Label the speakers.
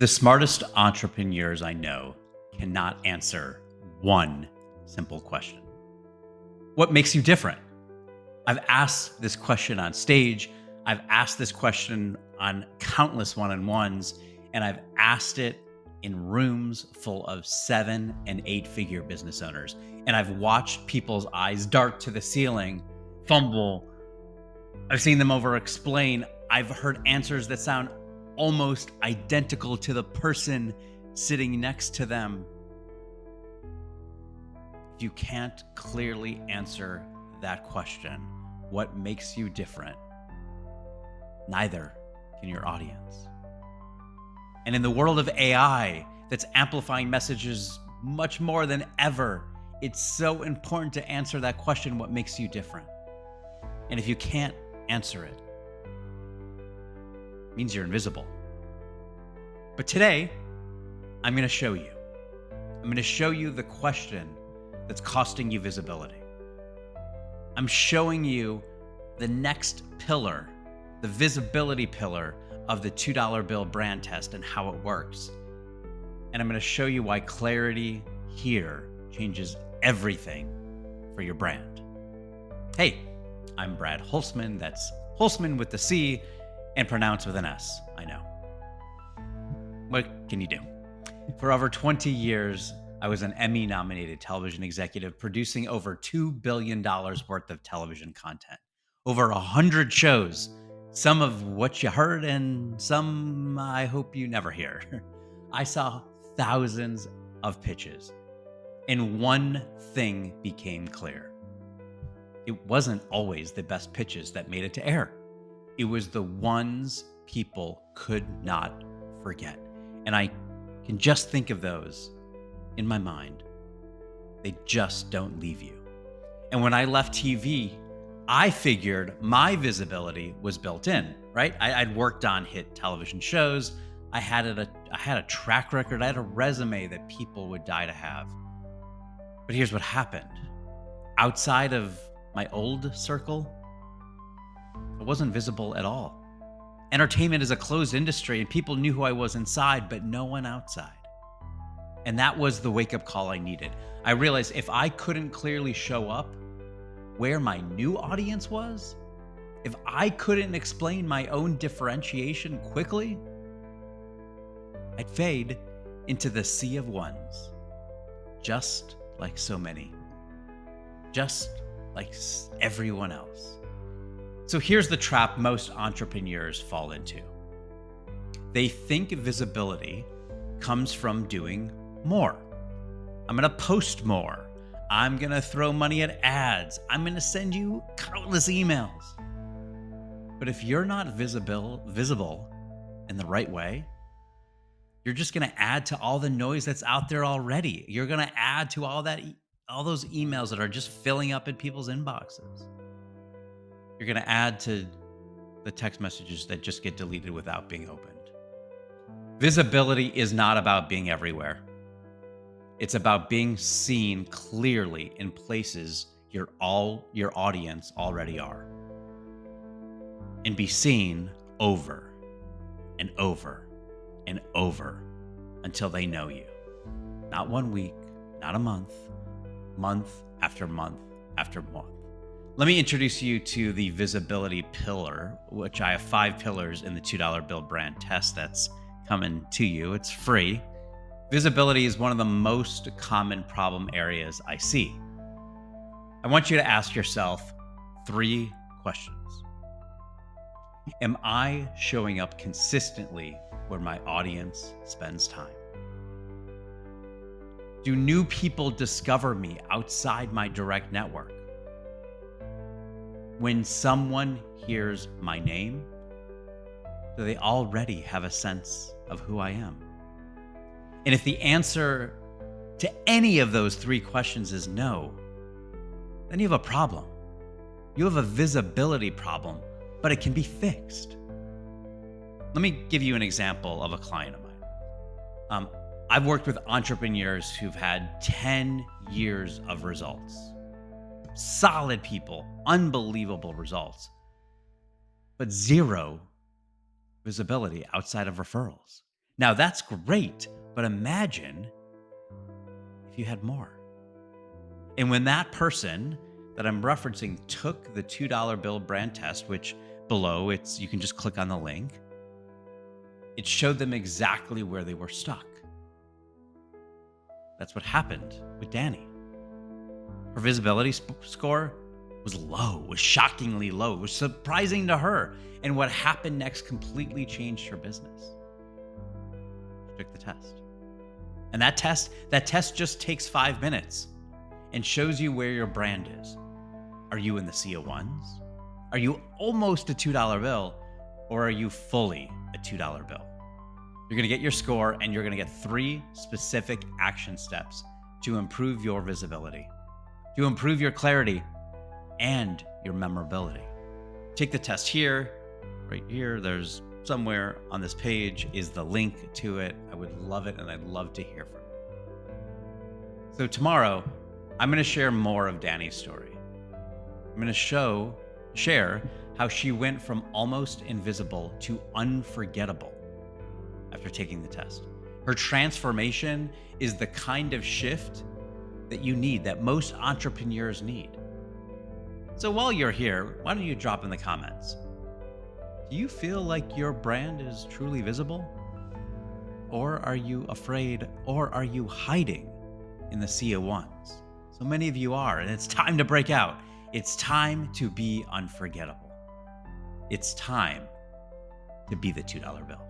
Speaker 1: The smartest entrepreneurs I know cannot answer one simple question. What makes you different? I've asked this question on stage. I've asked this question on countless one on ones, and I've asked it in rooms full of 7 and 8 figure business owners. And I've watched people's eyes dart to the ceiling, fumble. I've seen them over explain. I've heard answers that sound almost identical to the person sitting next to them. If you can't clearly answer that question, what makes you different? Neither can your audience. And in the world of AI that's amplifying messages much more than ever, it's so important to answer that question, what makes you different? And if you can't answer it, it means you're invisible. But today, I'm going to show you. I'm going to show you the question that's costing you visibility. I'm showing you the next pillar, the visibility pillar of the $2 bill brand test and how it works. And I'm going to show you why clarity here changes everything for your brand. Hey, I'm Brad Holcman. That's Holcman with the C and pronounced with an S. I know. What can you do? For over 20 years, I was an Emmy nominated television executive producing over $2 billion worth of television content, over 100 shows, some of what you heard and some I hope you never hear. I saw thousands of pitches, and one thing became clear. It wasn't always the best pitches that made it to air. It was the ones people could not forget. And I can just think of those in my mind. They just don't leave you. And when I left TV, I figured my visibility was built in, right? I'd worked on hit television shows. I had a track record. I had a resume that people would die to have. But here's what happened. Outside of my old circle, I wasn't visible at all. Entertainment is a closed industry and people knew who I was inside, but no one outside. And that was the wake-up call I needed. I realized if I couldn't clearly show up where my new audience was, if I couldn't explain my own differentiation quickly, I'd fade into the sea of ones, just like so many, just like everyone else. So here's the trap most entrepreneurs fall into. They think visibility comes from doing more. I'm going to post more. I'm going to throw money at ads. I'm going to send you countless emails. But if you're not visible in the right way, you're just going to add to all the noise that's out there already. You're going to add to all those emails that are just filling up in people's inboxes. You're going to add to the text messages that just get deleted without being opened. Visibility is not about being everywhere. It's about being seen clearly in places your audience already are. And be seen over and over and over until they know you. Not 1 week, not a month, month after month after month. Let me introduce you to the visibility pillar, which I have 5 pillars in the $2 bill brand test that's coming to you. It's free. Visibility is one of the most common problem areas I see. I want you to ask yourself 3 questions. Am I showing up consistently where my audience spends time? Do new people discover me outside my direct network? When someone hears my name, do they already have a sense of who I am? And if the answer to any of those 3 questions is no, then you have a problem. You have a visibility problem, but it can be fixed. Let me give you an example of a client of mine. I've worked with entrepreneurs who've had 10 years of results. Solid people, unbelievable results, but 0 visibility outside of referrals. Now, that's great, but imagine if you had more. And when that person that I'm referencing took the $2 bill brand test, which below you can just click on the link, it showed them exactly where they were stuck. That's what happened with Danny. Her visibility score was low, was shockingly low, was surprising to her. And what happened next completely changed her business. She took the test. And that test just takes 5 minutes and shows you where your brand is. Are you in the sea of ones? Are you almost a $2 bill? Or are you fully a $2 bill? You're going to get your score, and you're going to get 3 specific action steps to improve your visibility, to improve your clarity, and your memorability. Take the test here, right here. There's somewhere on this page is the link to it. I would love it, and I'd love to hear from you. So tomorrow, I'm going to share more of Danny's story. I'm going to share how she went from almost invisible to unforgettable after taking the test. Her transformation is the kind of shift that you need, that most entrepreneurs need. So while you're here, why don't you drop in the comments? Do you feel like your brand is truly visible? Or are you afraid, or are you hiding in the sea of ones? So many of you are, and it's time to break out. It's time to be unforgettable. It's time to be the $2 bill.